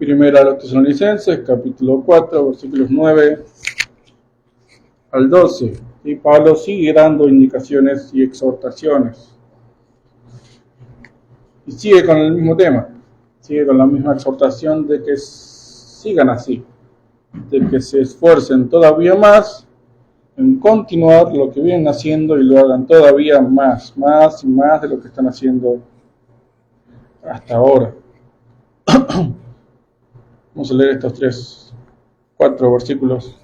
Primera a los Tesalonicenses, capítulo 4, versículos 9 al 12. Y Pablo sigue dando indicaciones y exhortaciones. Y sigue con el mismo tema. Sigue con la misma exhortación de que sigan así. De que se esfuercen todavía más en continuar lo que vienen haciendo y lo hagan todavía más y más de lo que están haciendo hasta ahora. Vamos a leer estos 4 versículos.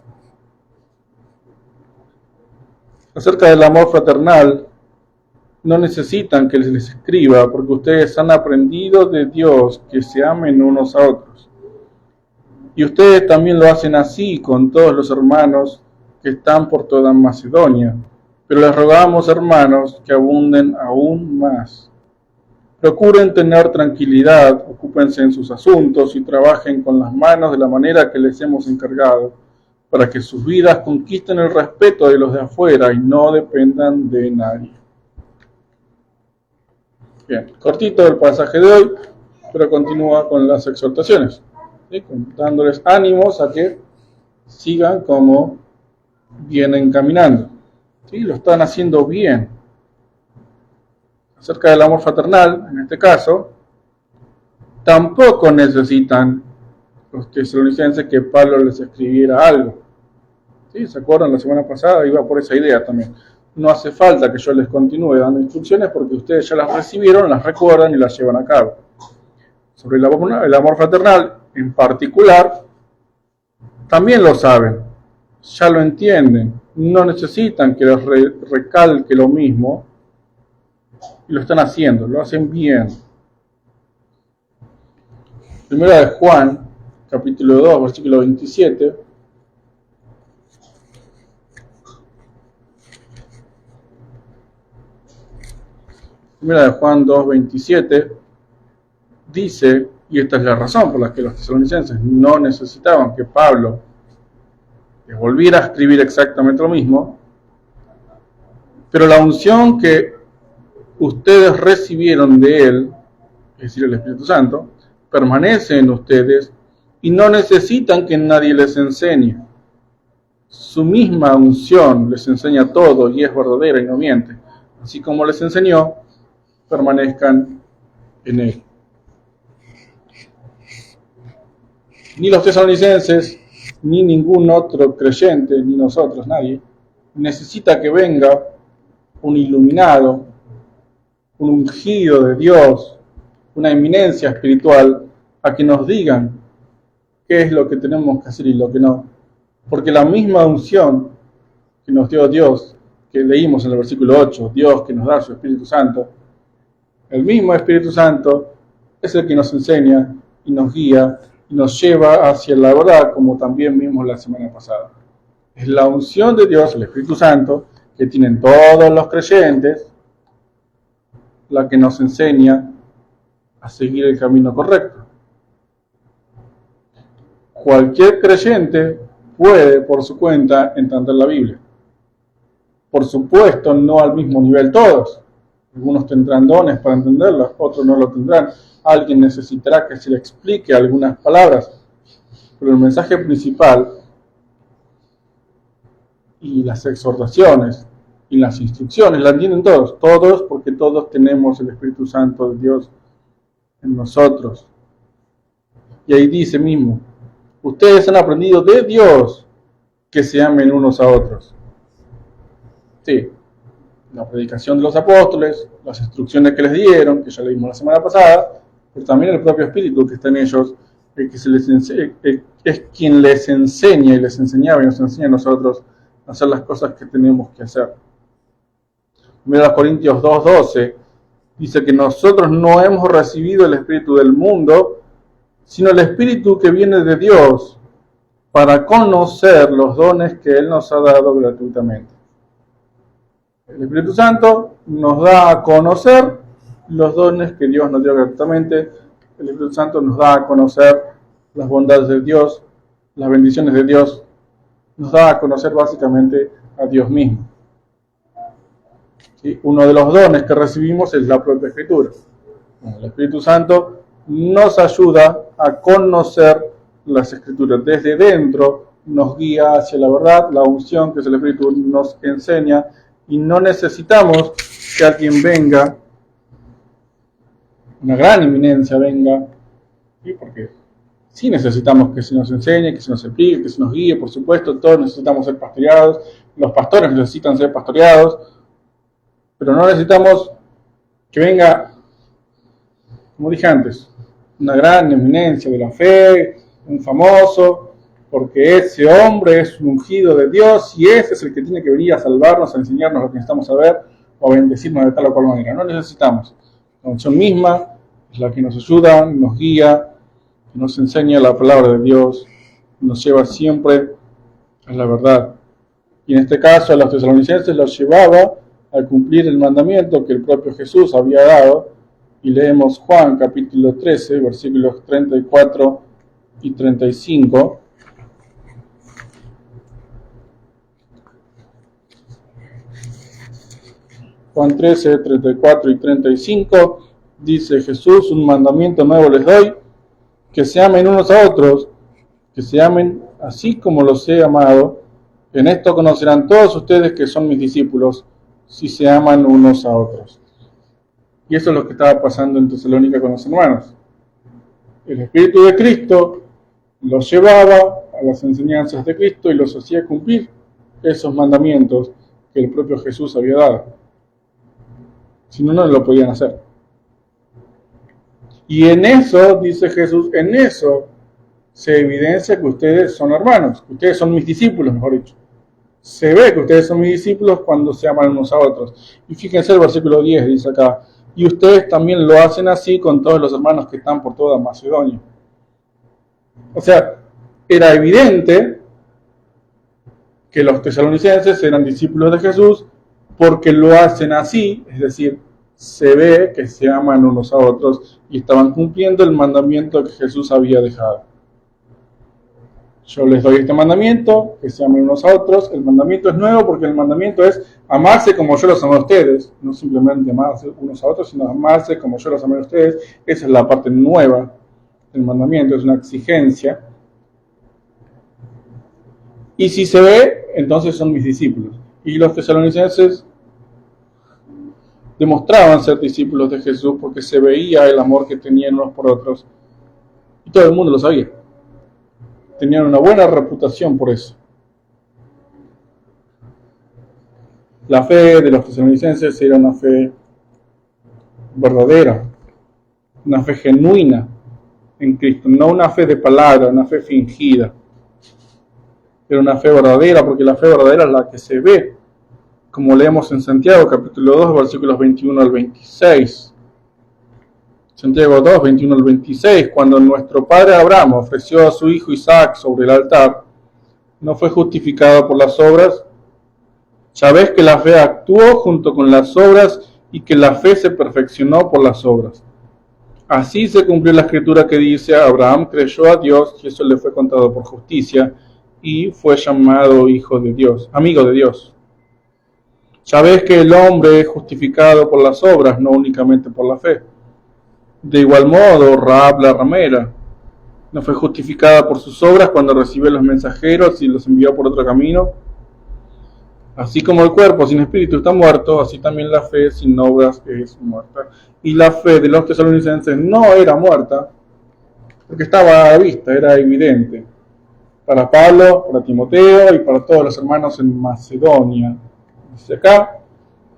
Acerca del amor fraternal, no necesitan que les escriba, porque ustedes han aprendido de Dios que se amen unos a otros. Y ustedes también lo hacen así con todos los hermanos que están por toda Macedonia. Pero les rogamos, hermanos, que abunden aún más. Procuren tener tranquilidad, ocúpense en sus asuntos y trabajen con las manos de la manera que les hemos encargado, para que sus vidas conquisten el respeto de los de afuera y no dependan de nadie. Bien, cortito el pasaje de hoy, pero continúa con las exhortaciones, ¿sí? Dándoles ánimos a que sigan como vienen caminando, ¿sí? Lo están haciendo bien. Acerca del amor fraternal, en este caso, tampoco necesitan los tesalonicenses que Pablo les escribiera algo. ¿Sí? ¿Se acuerdan? La semana pasada iba por esa idea también. No hace falta que yo les continúe dando instrucciones porque ustedes ya las recibieron, las recuerdan y las llevan a cabo. Sobre el amor fraternal en particular, también lo saben, ya lo entienden, no necesitan que les recalque lo mismo y lo están haciendo, lo hacen bien. Primera de Juan, capítulo 2, versículo 27. Primera de Juan 2, 27 dice, y esta es la razón por la que los tesalonicenses no necesitaban que Pablo les volviera a escribir exactamente lo mismo, pero la unción que ustedes recibieron de él, es decir, el Espíritu Santo, permanece en ustedes y no necesitan que nadie les enseñe. Su misma unción les enseña todo y es verdadera y no miente. Así como les enseñó, permanezcan en él. Ni los tesalonicenses, ni ningún otro creyente, ni nosotros, nadie, necesita que venga un iluminado, un ungido de Dios, una eminencia espiritual, a que nos digan qué es lo que tenemos que hacer y lo que no. Porque la misma unción que nos dio Dios, que leímos en el versículo 8, Dios que nos da su Espíritu Santo, el mismo Espíritu Santo es el que nos enseña y nos guía y nos lleva hacia la verdad, como también vimos la semana pasada. Es la unción de Dios, el Espíritu Santo, que tienen todos los creyentes, la que nos enseña a seguir el camino correcto. Cualquier creyente puede, por su cuenta, entender la Biblia. Por supuesto, no al mismo nivel todos. Algunos tendrán dones para entenderlas, otros no lo tendrán. Alguien necesitará que se le explique algunas palabras. Pero el mensaje principal y las exhortaciones y las instrucciones la entienden todos. Todos, porque todos tenemos el Espíritu Santo de Dios en nosotros. Y ahí dice mismo, ustedes han aprendido de Dios que se amen unos a otros. Sí, la predicación de los apóstoles, las instrucciones que les dieron, que ya leímos la semana pasada, pero también el propio Espíritu que está en ellos, es quien les enseña y les enseñaba y nos enseña a nosotros a hacer las cosas que tenemos que hacer. 1 Corintios 2:12 dice que nosotros no hemos recibido el Espíritu del mundo, sino el Espíritu que viene de Dios, para conocer los dones que Él nos ha dado gratuitamente. El Espíritu Santo nos da a conocer los dones que Dios nos dio gratuitamente. El Espíritu Santo nos da a conocer las bondades de Dios, las bendiciones de Dios. Nos da a conocer básicamente a Dios mismo. ¿Sí? Uno de los dones que recibimos es la propia Escritura. El Espíritu Santo nos ayuda a conocer las Escrituras. Desde dentro nos guía hacia la verdad, la unción que es el Espíritu nos enseña, y no necesitamos que alguien venga, una gran eminencia venga, ¿sí? Porque sí necesitamos que se nos enseñe, que se nos explique, que se nos guíe, por supuesto, todos necesitamos ser pastoreados, los pastores necesitan ser pastoreados, pero no necesitamos que venga, como dije antes, una gran eminencia de la fe, un famoso, porque ese hombre es un ungido de Dios y ese es el que tiene que venir a salvarnos, a enseñarnos lo que necesitamos saber o a bendecirnos de tal o cual manera. No necesitamos. La unción misma es la que nos ayuda, nos guía, nos enseña la palabra de Dios, nos lleva siempre a la verdad. Y en este caso a los tesalonicenses los llevaba a cumplir el mandamiento que el propio Jesús había dado, y leemos Juan capítulo 13, versículos 34 y 35. Juan 13, 34 y 35, dice Jesús: un mandamiento nuevo les doy, que se amen unos a otros, que se amen así como los he amado. En esto conocerán todos ustedes que son mis discípulos, si se aman unos a otros. Y eso es lo que estaba pasando en Tesalónica con los hermanos. El Espíritu de Cristo los llevaba a las enseñanzas de Cristo y los hacía cumplir esos mandamientos que el propio Jesús había dado. Si no, no lo podían hacer. Y en eso, dice Jesús, en eso se evidencia que ustedes son hermanos, que ustedes son mis discípulos, mejor dicho. Se ve que ustedes son mis discípulos cuando se aman unos a otros. Y fíjense el versículo 10, dice acá: y ustedes también lo hacen así con todos los hermanos que están por toda Macedonia. O sea, era evidente que los tesalonicenses eran discípulos de Jesús porque lo hacen así, es decir, se ve que se aman unos a otros y estaban cumpliendo el mandamiento que Jesús había dejado. Yo les doy este mandamiento, que se amen unos a otros. El mandamiento es nuevo porque el mandamiento es amarse como yo los amo a ustedes, no simplemente amarse unos a otros, sino amarse como yo los amo a ustedes. Esa es la parte nueva del mandamiento, es una exigencia. Y si se ve, entonces son mis discípulos. Y los tesalonicenses demostraban ser discípulos de Jesús porque se veía el amor que tenían unos por otros. Y todo el mundo lo sabía. Tenían una buena reputación por eso. La fe de los tesalonicenses era una fe verdadera, una fe genuina en Cristo, no una fe de palabra, una fe fingida. Era una fe verdadera, porque la fe verdadera es la que se ve, como leemos en Santiago capítulo 2, versículos 21 al 26. Santiago 2, 21 al 26, cuando nuestro padre Abraham ofreció a su hijo Isaac sobre el altar, no fue justificado por las obras. Ya ves que la fe actuó junto con las obras y que la fe se perfeccionó por las obras. Así se cumplió la escritura que dice: Abraham creyó a Dios y eso le fue contado por justicia y fue llamado hijo de Dios, amigo de Dios. Ya ves que el hombre es justificado por las obras, no únicamente por la fe. De igual modo, Rahab la ramera no fue justificada por sus obras cuando recibió los mensajeros y los envió por otro camino. Así como el cuerpo sin espíritu está muerto, así también la fe sin obras es muerta. Y la fe de los tesalonicenses no era muerta, porque estaba a la vista, era evidente. Para Pablo, para Timoteo y para todos los hermanos en Macedonia. Dice acá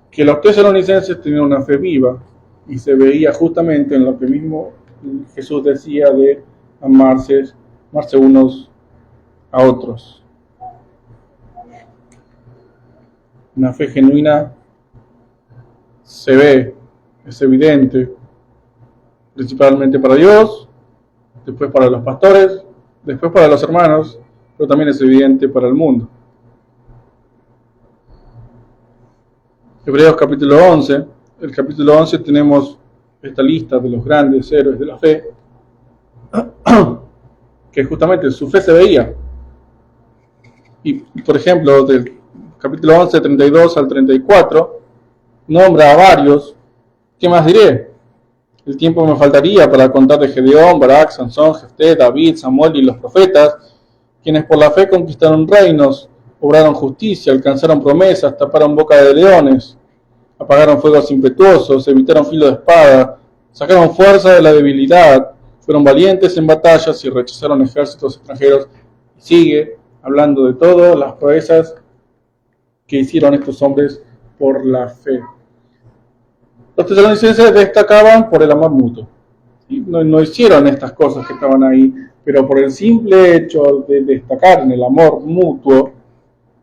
que los tesalonicenses tenían una fe viva y se veía justamente en lo que mismo Jesús decía de amarse unos a otros. Una fe genuina se ve, es evidente, principalmente para Dios, después para los pastores, después para los hermanos, pero también es evidente para el mundo. Hebreos capítulo 11, el capítulo 11 tenemos esta lista de los grandes héroes de la fe, que justamente su fe se veía. Y por ejemplo, del capítulo 11, 32 al 34, nombra a varios. ¿Qué más diré? El tiempo me faltaría para contar de Gedeón, Barak, Sansón, Jefté, David, Samuel y los profetas, quienes por la fe conquistaron reinos, obraron justicia, alcanzaron promesas, taparon boca de leones, apagaron fuegos impetuosos, evitaron filo de espada, sacaron fuerza de la debilidad, fueron valientes en batallas y rechazaron ejércitos extranjeros. Y sigue hablando de todas las proezas que hicieron estos hombres por la fe. Los tesalonicenses destacaban por el amor mutuo. ¿Sí? No hicieron estas cosas que estaban ahí, pero por el simple hecho de destacar en el amor mutuo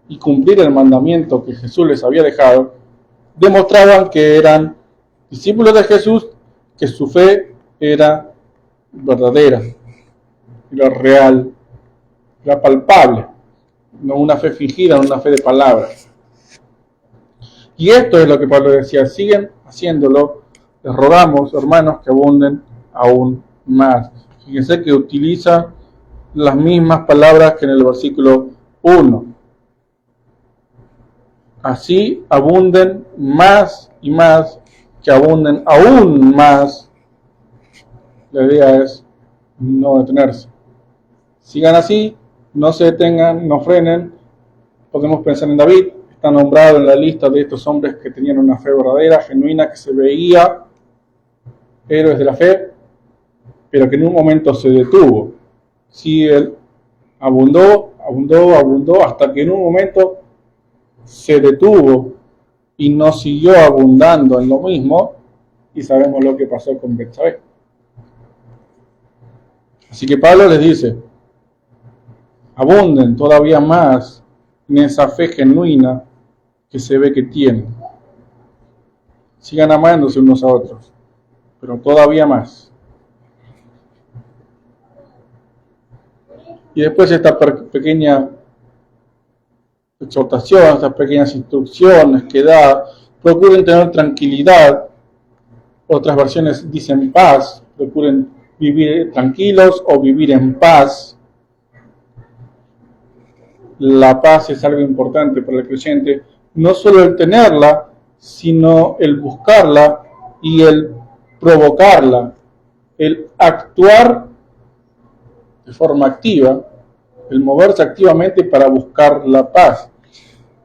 y cumplir el mandamiento que Jesús les había dejado, demostraban que eran discípulos de Jesús, que su fe era verdadera, era real, era palpable, no una fe fingida, no una fe de palabras. Y esto es lo que Pablo decía: siguen haciéndolo, les rogamos, hermanos, que abunden aún más. Fíjense que utiliza las mismas palabras que en el versículo 1. Así abunden más y más, que abunden aún más. La idea es no detenerse. Sigan así, no se detengan, no frenen. Podemos pensar en David, está nombrado en la lista de estos hombres que tenían una fe verdadera, genuina, que se veía héroes de la fe, pero que en un momento se detuvo. Sí, él abundó, hasta que en un momento se detuvo y no siguió abundando en lo mismo, y sabemos lo que pasó con Betsabé. Así que Pablo les dice: abunden todavía más en esa fe genuina que se ve que tienen. Sigan amándose unos a otros, pero todavía más. Y después esta pequeña exhortación, estas pequeñas instrucciones que da: procuren tener tranquilidad. Otras versiones dicen paz, procuren vivir tranquilos o vivir en paz. La paz es algo importante para el creyente, no solo el tenerla, sino el buscarla y el provocarla, el actuar de forma activa, el moverse activamente para buscar la paz.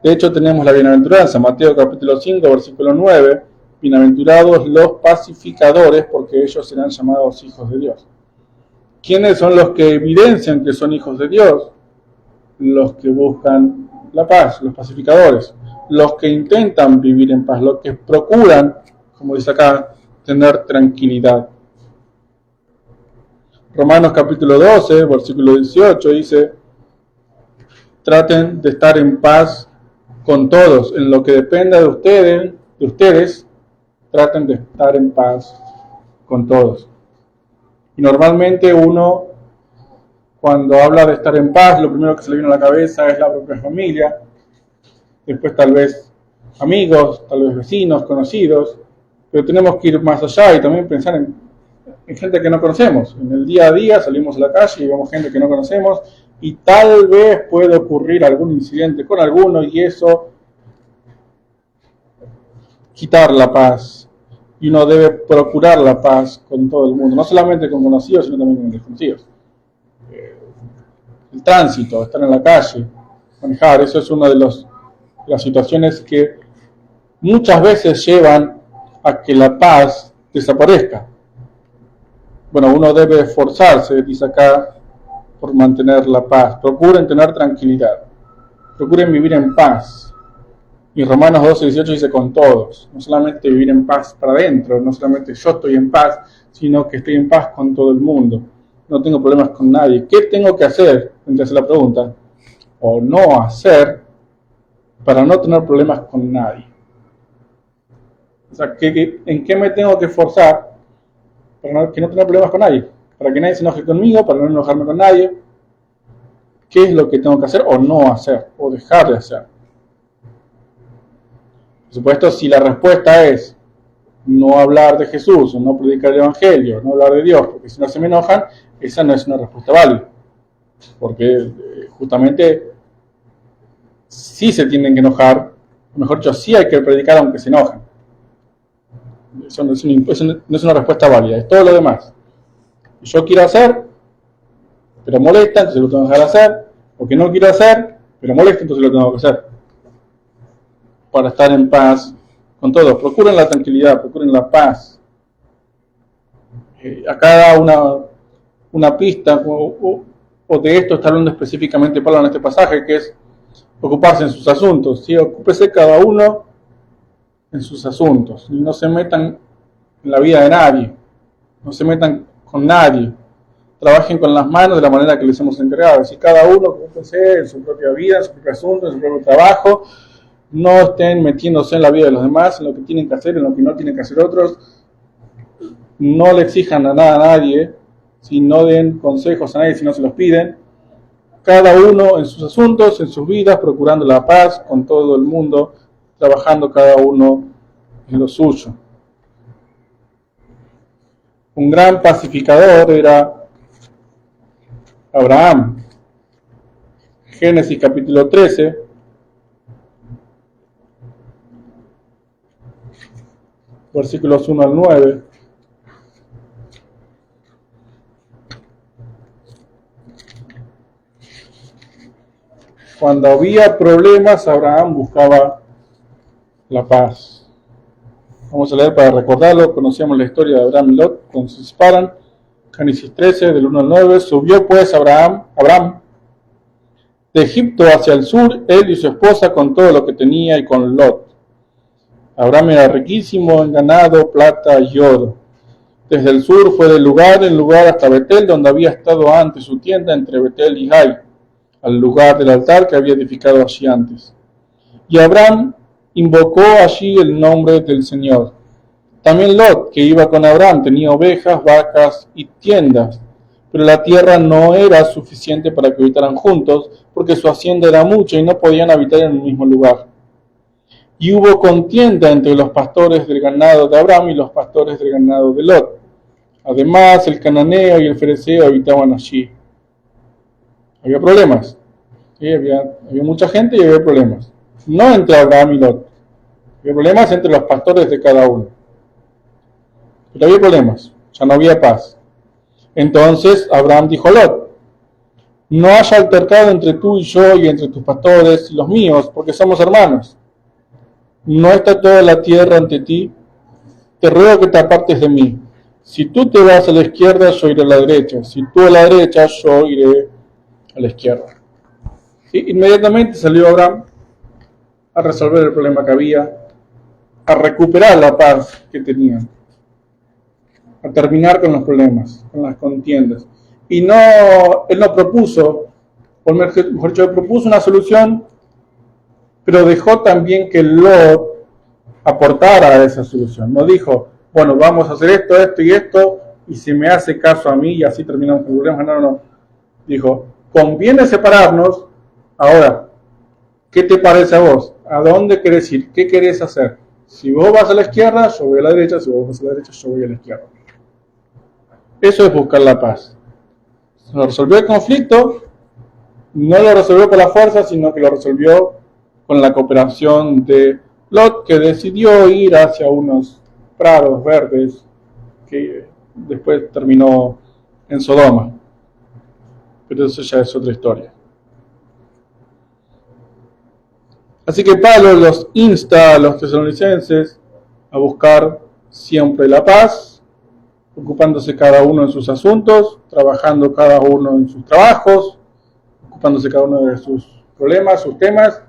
De hecho, tenemos la bienaventuranza, Mateo capítulo 5, versículo 9, bienaventurados los pacificadores, porque ellos serán llamados hijos de Dios. ¿Quiénes son los que evidencian que son hijos de Dios? Los que buscan la paz, los pacificadores, los que intentan vivir en paz, los que procuran, como dice acá, tener tranquilidad. Romanos capítulo 12, versículo 18 dice: traten de estar en paz con todos, en lo que dependa de ustedes, traten de estar en paz con todos. Y normalmente uno, cuando habla de estar en paz, lo primero que se le viene a la cabeza es la propia familia, después tal vez amigos, tal vez vecinos, conocidos, pero tenemos que ir más allá y también pensar en gente que no conocemos. En el día a día salimos a la calle y vemos gente que no conocemos y tal vez puede ocurrir algún incidente con alguno y eso quitar la paz. Y uno debe procurar la paz con todo el mundo, no solamente con conocidos, sino también con desconocidos. El tránsito, estar en la calle, manejar, eso es una de las situaciones que muchas veces llevan a que la paz desaparezca. Bueno, uno debe esforzarse, dice acá, por mantener la paz. Procuren tener tranquilidad. Procuren vivir en paz. Y Romanos 12, 18 dice con todos. No solamente vivir en paz para adentro, no solamente yo estoy en paz, sino que estoy en paz con todo el mundo. No tengo problemas con nadie. ¿Qué tengo que hacer? Entonces la pregunta. O no hacer para no tener problemas con nadie. O sea, ¿en qué me tengo que esforzar para que no tener problemas con nadie? Para que nadie se enoje conmigo, para no enojarme con nadie. ¿Qué es lo que tengo que hacer o no hacer? O dejar de hacer. Por supuesto, si la respuesta es no hablar de Jesús, o no predicar el Evangelio, no hablar de Dios, porque si no se me enojan, esa no es una respuesta válida. Porque justamente sí se tienen que enojar, o mejor dicho, sí hay que predicar aunque se enojan. Eso no es una respuesta válida, es todo lo demás. Yo quiero hacer, pero molesta, entonces lo tengo que dejar hacer, o que no quiero hacer, pero molesta, entonces lo tengo que hacer. Para estar en paz con todos. Procuren la tranquilidad, procuren la paz. Acá da una pista, o de esto está hablando específicamente Pablo en este pasaje, que es ocuparse en sus asuntos. ¿Sí? Ocúpese cada uno en sus asuntos. Y no se metan en la vida de nadie. No se metan con nadie. Trabajen con las manos de la manera que les hemos encargado. Si cada uno ocúpese en su propia vida, en su propio asunto, en su propio trabajo. No estén metiéndose en la vida de los demás, en lo que tienen que hacer, en lo que no tienen que hacer otros. No le exijan a nada a nadie. Si no den consejos a nadie, si no se los piden. Cada uno en sus asuntos, en sus vidas, procurando la paz con todo el mundo, trabajando cada uno en lo suyo. Un gran pacificador era Abraham. Génesis capítulo 13. Versículos 1 al 9. Cuando había problemas, Abraham buscaba la paz. Vamos a leer para recordarlo. Conocíamos la historia de Abraham y Lot cuando se separan. Génesis 13, del 1 al 9. Subió pues Abraham de Egipto hacia el sur, él y su esposa con todo lo que tenía y con Lot. Abraham era riquísimo en ganado, plata y oro. Desde el sur fue de lugar en lugar hasta Betel, donde había estado antes su tienda entre Betel y Jai, al lugar del altar que había edificado allí antes. Y Abraham invocó allí el nombre del Señor. También Lot, que iba con Abraham, tenía ovejas, vacas y tiendas, pero la tierra no era suficiente para que habitaran juntos, porque su hacienda era mucha y no podían habitar en el mismo lugar. Y hubo contienda entre los pastores del ganado de Abraham y los pastores del ganado de Lot. Además, el cananeo y el fereceo habitaban allí. Había problemas. ¿Sí? Había mucha gente y había problemas. No entre Abraham y Lot. Había problemas entre los pastores de cada uno. Pero había problemas. Ya no había paz. Entonces Abraham dijo a Lot: no haya altercado entre tú y yo y entre tus pastores y los míos, porque somos hermanos. ¿No está toda la tierra ante ti? Te ruego que te apartes de mí. Si tú te vas a la izquierda, yo iré a la derecha. Si tú a la derecha, yo iré a la izquierda. ¿Sí? Inmediatamente salió Abraham a resolver el problema que había, a recuperar la paz que tenían, a terminar con los problemas, con las contiendas. Y él no propuso, o mejor dicho, propuso una solución, pero dejó también que Lot aportara a esa solución. No dijo, bueno, vamos a hacer esto, esto y esto, y si me hace caso a mí y así terminamos con el problema. No. Dijo, conviene separarnos. Ahora, ¿qué te parece a vos? ¿A dónde querés ir? ¿Qué querés hacer? Si vos vas a la izquierda, yo voy a la derecha. Si vos vas a la derecha, yo voy a la izquierda. Eso es buscar la paz. Lo resolvió el conflicto, no lo resolvió con la fuerza, sino que lo resolvió con la cooperación de Lot, que decidió ir hacia unos prados verdes que después terminó en Sodoma. Pero eso ya es otra historia. Así que Pablo los insta a los tesalonicenses a buscar siempre la paz, ocupándose cada uno en sus asuntos, trabajando cada uno en sus trabajos, ocupándose cada uno de sus problemas, sus temas,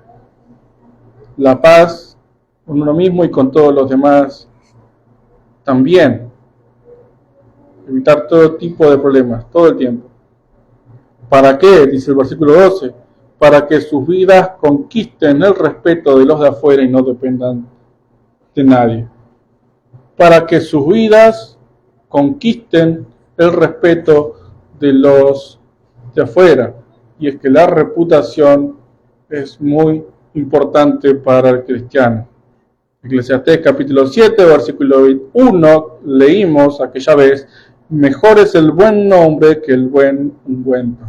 la paz con uno mismo y con todos los demás también. Evitar todo tipo de problemas, todo el tiempo. ¿Para qué? Dice el versículo 12. Para que sus vidas conquisten el respeto de los de afuera y no dependan de nadie. Para que sus vidas conquisten el respeto de los de afuera. Y es que la reputación es muy importante para el cristiano. Eclesiastés capítulo 7, versículo 1, leímos aquella vez: mejor es el buen nombre que el buen ungüento.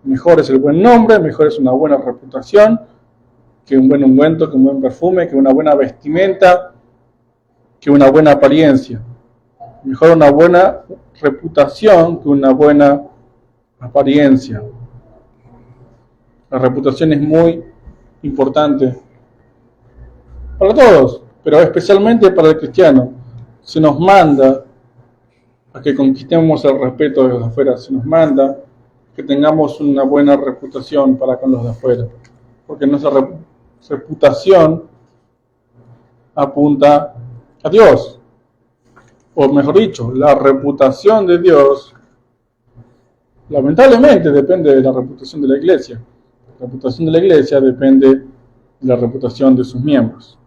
Mejor es el buen nombre, mejor es una buena reputación que un buen ungüento, que un buen perfume, que una buena vestimenta. que una buena apariencia. Mejor una buena reputación que una buena apariencia. La reputación es muy importante para todos, pero especialmente para el cristiano. Se nos manda a que conquistemos el respeto de los de afuera, se nos manda que tengamos una buena reputación para con los de afuera, porque nuestra reputación apunta a Dios, o mejor dicho, la reputación de Dios lamentablemente depende de la reputación de la iglesia. La reputación de la iglesia depende de la reputación de sus miembros.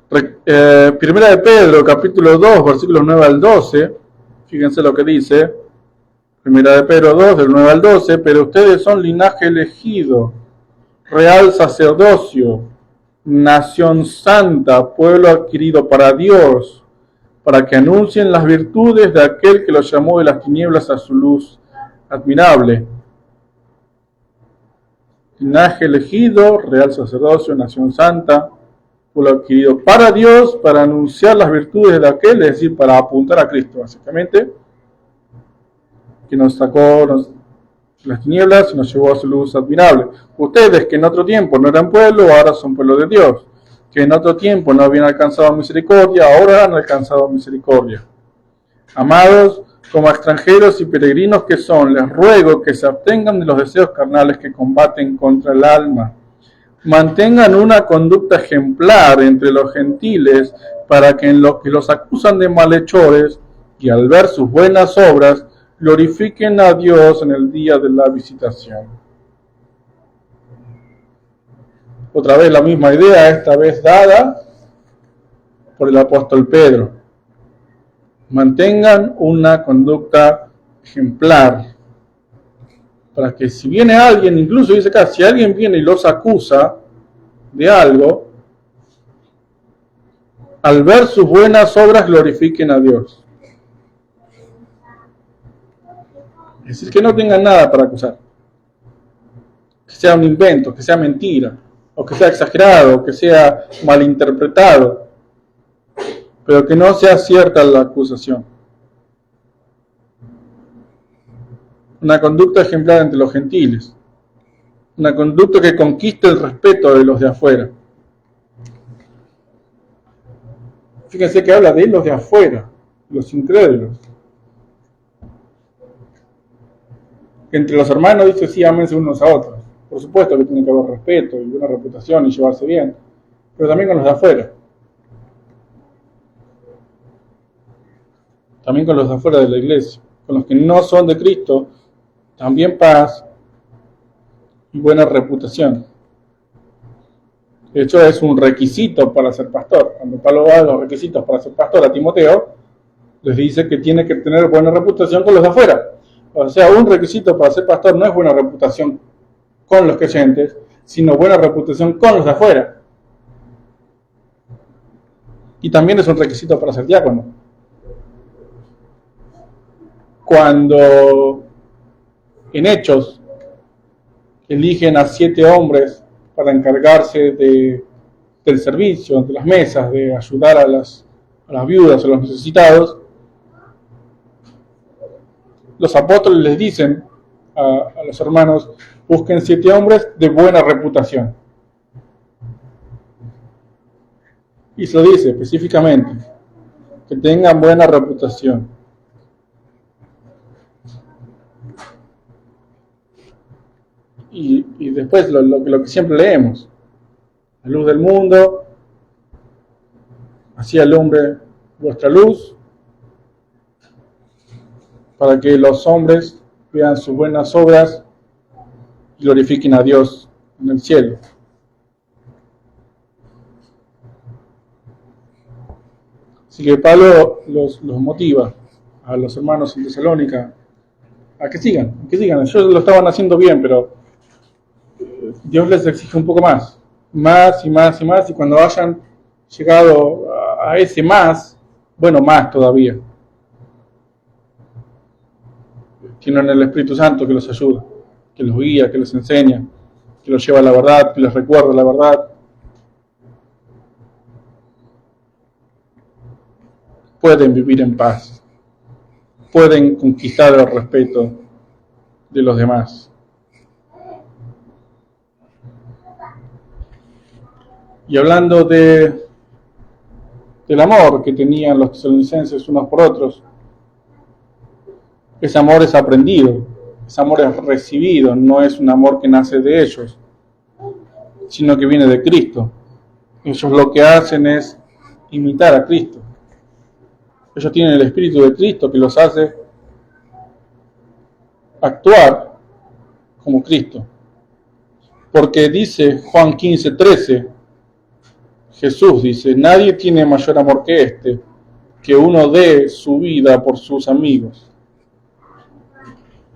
Primera de Pedro, capítulo 2, versículos 9 al 12, fíjense lo que dice. Primera de Pedro 2, del 9 al 12, pero ustedes son linaje elegido, real sacerdocio, nación santa, pueblo adquirido para Dios, para que anuncien las virtudes de aquel que los llamó de las tinieblas a su luz admirable. Linaje elegido, real sacerdocio, nación santa, pueblo adquirido para Dios, para anunciar las virtudes de aquel, es decir, para apuntar a Cristo, básicamente, que nos sacó de las tinieblas y nos llevó a su luz admirable. Ustedes que en otro tiempo no eran pueblo, ahora son pueblo de Dios. Que en otro tiempo no habían alcanzado misericordia, ahora han alcanzado misericordia. Amados, como extranjeros y peregrinos que son, les ruego que se abstengan de los deseos carnales que combaten contra el alma. Mantengan una conducta ejemplar entre los gentiles, para que en lo que los acusan de malhechores, y al ver sus buenas obras, glorifiquen a Dios en el día de la visitación. Otra vez la misma idea, esta vez dada por el apóstol Pedro. Mantengan una conducta ejemplar, para que si viene alguien, incluso dice acá, si alguien viene y los acusa de algo, al ver sus buenas obras glorifiquen a Dios. Es decir, que no tengan nada para acusar. Que sea un invento, que sea mentira, o que sea exagerado, o que sea malinterpretado, pero que no sea cierta la acusación. Una conducta ejemplar entre los gentiles. Una conducta que conquiste el respeto de los de afuera. Fíjense que habla de los de afuera, los incrédulos. Entre los hermanos dice sí, ámense unos a otros. Por supuesto que tiene que haber respeto y buena reputación y llevarse bien, pero también con los de afuera. También con los de afuera de la iglesia. Con los que no son de Cristo, también paz y buena reputación. De hecho, es un requisito para ser pastor. Cuando Pablo da los requisitos para ser pastor a Timoteo, les dice que tiene que tener buena reputación con los de afuera. O sea, un requisito para ser pastor no es buena reputación con los creyentes, sino buena reputación con los de afuera. Y también es un requisito para ser diácono. Cuando en Hechos eligen a 7 hombres para encargarse del servicio, de las mesas, de ayudar a las viudas, a los necesitados, los apóstoles les dicen a los hermanos, busquen 7 hombres de buena reputación. Y se lo dice específicamente, que tengan buena reputación. Y después lo que siempre leemos, la luz del mundo, así alumbre vuestra luz, para que los hombres vean sus buenas obras y glorifiquen a Dios en el cielo. Así que Pablo los motiva a los hermanos en Tesalónica a que sigan. Ellos lo estaban haciendo bien, pero Dios les exige un poco más y más, y cuando hayan llegado a ese más, bueno, más todavía, tienen el Espíritu Santo que los ayuda, que los guía, que los enseña, que los lleva a la verdad, que les recuerda la verdad. pueden vivir en paz, pueden conquistar el respeto de los demás. Y hablando del amor que tenían los tesalonicenses unos por otros, ese amor es aprendido, ese amor es recibido, no es un amor que nace de ellos, sino que viene de Cristo. Ellos lo que hacen es imitar a Cristo. Ellos tienen el Espíritu de Cristo que los hace actuar como Cristo. Porque dice Juan 15:13, Jesús dice, nadie tiene mayor amor que este, que uno dé su vida por sus amigos.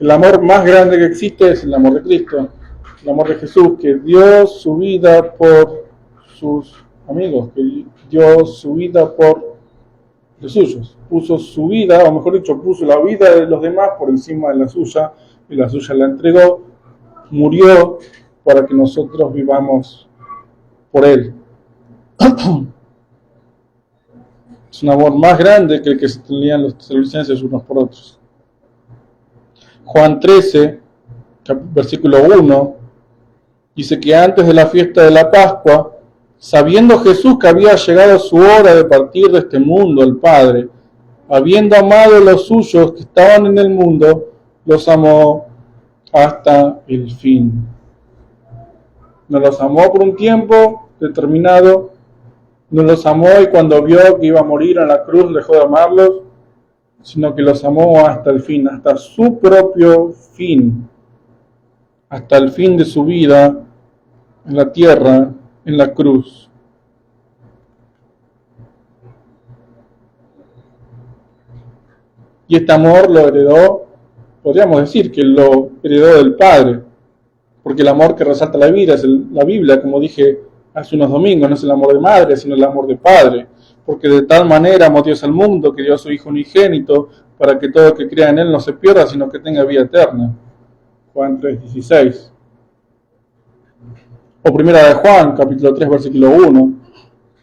El amor más grande que existe es el amor de Cristo, el amor de Jesús, que dio su vida por sus amigos, que dio su vida por los suyos. Puso su vida, o mejor dicho, puso la vida de los demás por encima de la suya, y la suya la entregó, murió para que nosotros vivamos por Él. Es un amor más grande que el que se tenían los tesalonicenses unos por otros. Juan 13, versículo 1, dice que antes de la fiesta de la Pascua, sabiendo Jesús que había llegado su hora de partir de este mundo al Padre, habiendo amado a los suyos que estaban en el mundo, los amó hasta el fin. No los amó por un tiempo determinado, no los amó y cuando vio que iba a morir en la cruz dejó de amarlos, sino que los amó hasta el fin, hasta su propio fin, hasta el fin de su vida en la tierra, en la cruz. Y este amor lo heredó, podríamos decir que lo heredó del Padre, porque el amor que resalta la vida es la Biblia, como dije hace unos domingos, no es el amor de madre, sino el amor de padre, porque de tal manera amó Dios al mundo que dio a su Hijo unigénito para que todo el que crea en Él no se pierda, sino que tenga vida eterna. Juan 3:16. O primera de Juan, capítulo 3, versículo 1.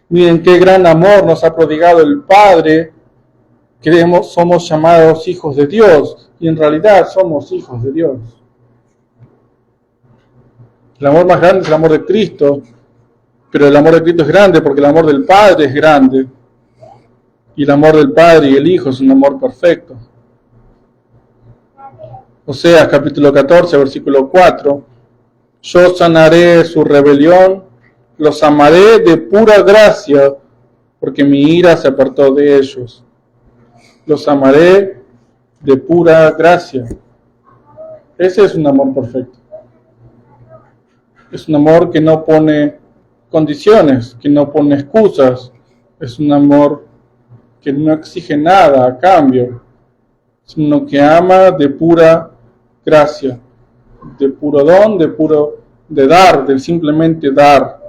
Miren qué gran amor nos ha prodigado el Padre, que somos llamados hijos de Dios, y en realidad somos hijos de Dios. El amor más grande es el amor de Cristo, pero el amor de Cristo es grande porque el amor del Padre es grande. Y el amor del Padre y el Hijo es un amor perfecto. Oseas capítulo 14, versículo 4. Yo sanaré su rebelión, los amaré de pura gracia, porque mi ira se apartó de ellos. Los amaré de pura gracia. Ese es un amor perfecto. Es un amor que no pone condiciones, que no pone excusas. Es un amor que no exige nada a cambio, sino que ama de pura gracia, de puro don, de dar, de simplemente dar.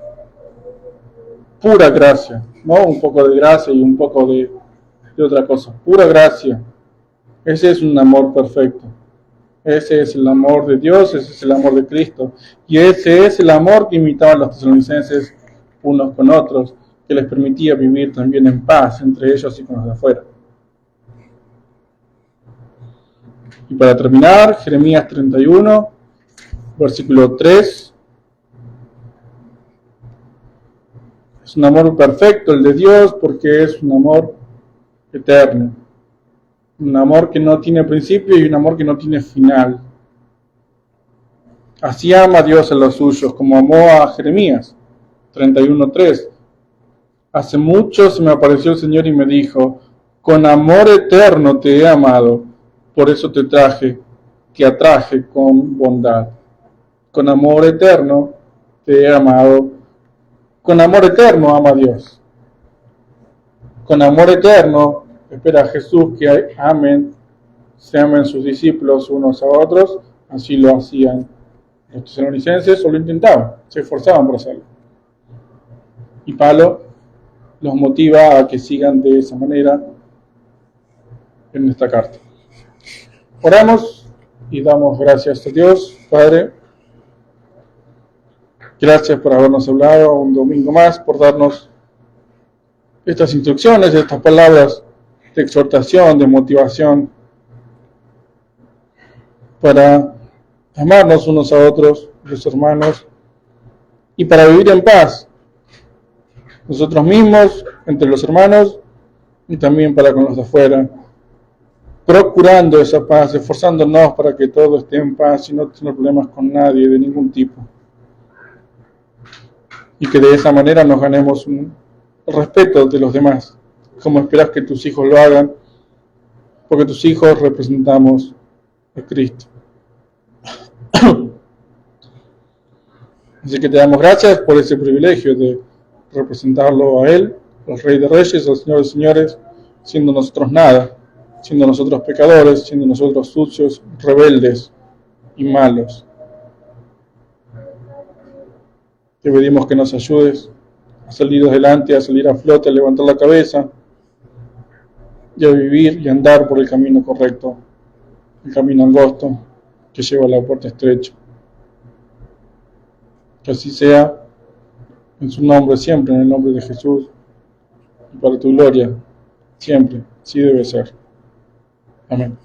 Pura gracia, no un poco de gracia y un poco de otra cosa. Pura gracia. Ese es un amor perfecto. Ese es el amor de Dios, ese es el amor de Cristo. Y ese es el amor que imitaban los tesalonicenses unos con otros, que les permitía vivir también en paz entre ellos y con los de afuera. Y para terminar, Jeremías 31, versículo 3. Es un amor perfecto el de Dios porque es un amor eterno. Un amor que no tiene principio y un amor que no tiene final. Así ama Dios a los suyos, como amó a Jeremías 31:3. Hace mucho se me apareció el Señor y me dijo, con amor eterno te he amado, por eso te atraje con bondad. Con amor eterno te he amado. Con amor eterno ama a Dios. Con amor eterno espera a Jesús que se amen sus discípulos unos a otros, así lo hacían los tesalonicenses o lo intentaban, se esforzaban por hacerlo. Y Pablo los motiva a que sigan de esa manera en esta carta. Oramos y damos gracias a Dios, Padre. Gracias por habernos hablado un domingo más, por darnos estas instrucciones, estas palabras de exhortación, de motivación, para amarnos unos a otros, los hermanos, y para vivir en paz, nosotros mismos, entre los hermanos, y también para con los de afuera, procurando esa paz, esforzándonos para que todo esté en paz y no tener problemas con nadie de ningún tipo. Y que de esa manera nos ganemos el respeto de los demás, como esperas que tus hijos lo hagan, porque tus hijos representamos a Cristo. Así que te damos gracias por ese privilegio de representarlo a Él, al Rey de Reyes, al Señor de Señores, siendo nosotros nada, siendo nosotros pecadores, siendo nosotros sucios, rebeldes y malos. Te pedimos que nos ayudes a salir adelante, a salir a flote, a levantar la cabeza y a vivir y andar por el camino correcto, el camino angosto que lleva a la puerta estrecha. Que así sea, en su nombre, siempre en el nombre de Jesús, y para tu gloria, siempre, así debe ser. Amén.